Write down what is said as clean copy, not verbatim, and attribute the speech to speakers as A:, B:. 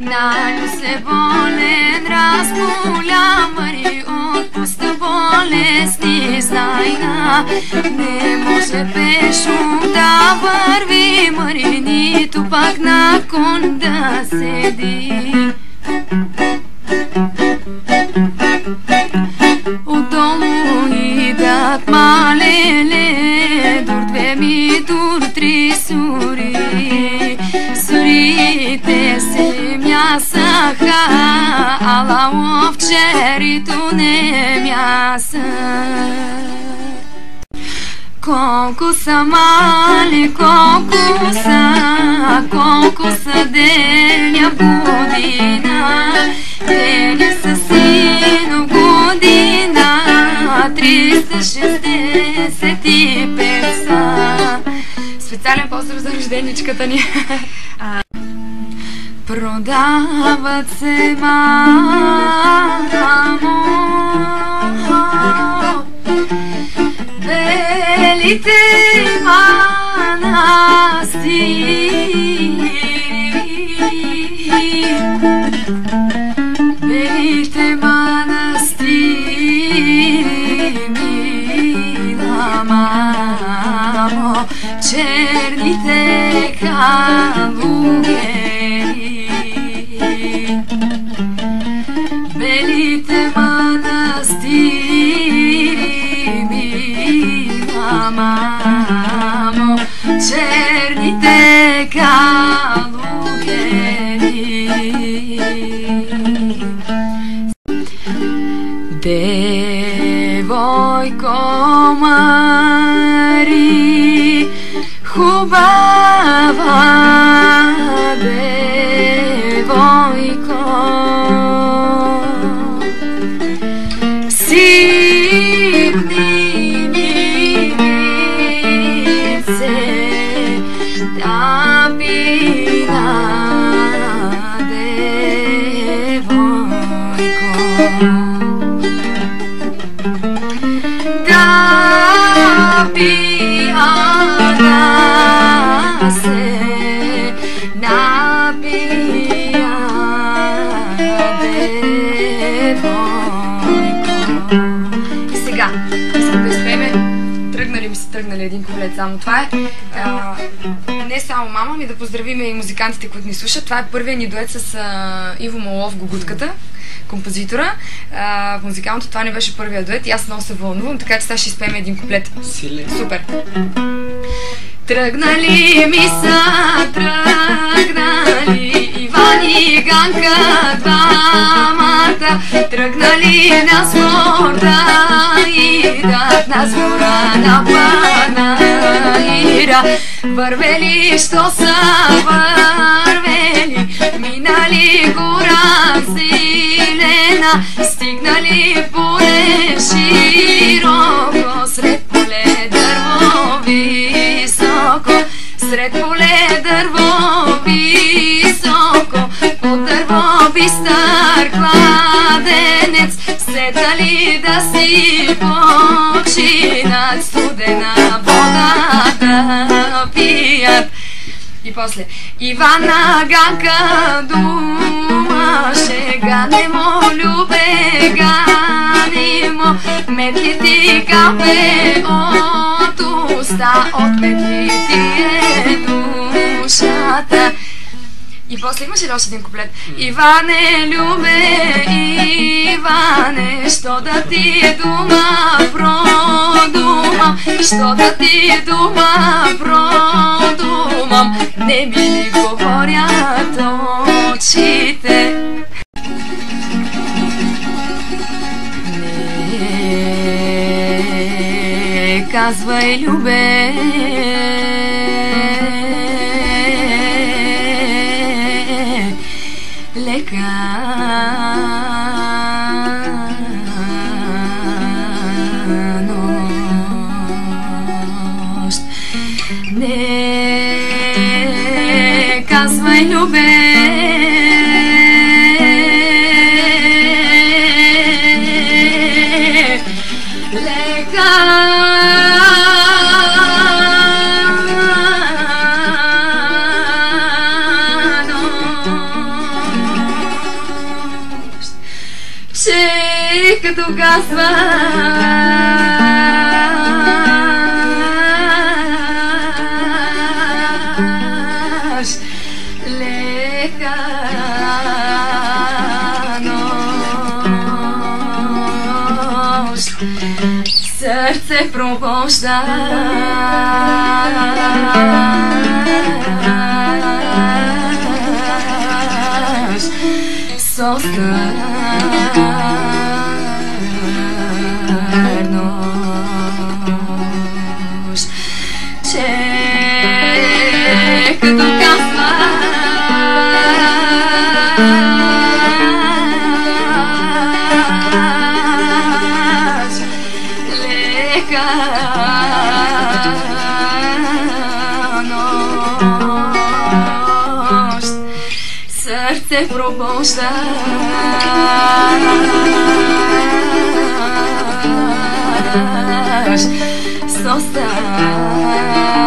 A: Наню се болен, разболя, Мари, отпуста болестни знайна. Не може пешо да върви, Мари, нито пак на кон да седи. Отдолу идат малеле, дур две ми, дур три сури. Сурите се мясаха, ала овчерито не мяса. Колко са мали, колко са деня година, деня са сино година, 365 са. Специален поздрав за рожденичката ни. Продават се, мамо, белите манастири, белите манастири, мила мамо, черните калугери, белите манастири, мила мамо, черните калугери. Девойко Мари, хубава девойко, сипни ми винце, да пина девойко, да пия да се напия девойко. И сега, искам да изпеме Тръгнали ми се тръгнали един куплет, само това е. Не само мама, ми да поздравиме и музикантите, които ни слушат. Това е първият ни дует с Иво Малов, Гугутката, композитора. В музикалното това не беше първият дует и аз много се вълнувам, така че сега ще изпеем един куплет. Супер! Тръгнали ми са, тръгнали Иван и Ганка двамата, тръгнали на сбор да идат на сбора на Панаира. Вървели, що са вървели, минали гора зелена, стигнали поле широко, сред поле дърво високо, сред поле дърво високо, под дърво бистър кладенец, седнали да си починат, студена вода да пият. И после Ивана Ганка думаше, ганемо, любе, ганемо, метли ти капе от уста, от метли ти е душата. И после имаше ли още един куплет? Иване, любе, Иване, що да ти дума продумам, що да ти дума продумам, не ми ли говорят очите. Не казвай, любе, лека нощ. Не казвай, любе, лека като казваш лека нощ, сърце пробуждаш со стар нощ, че като казваш лека нощ, сърце пробуждаш со стар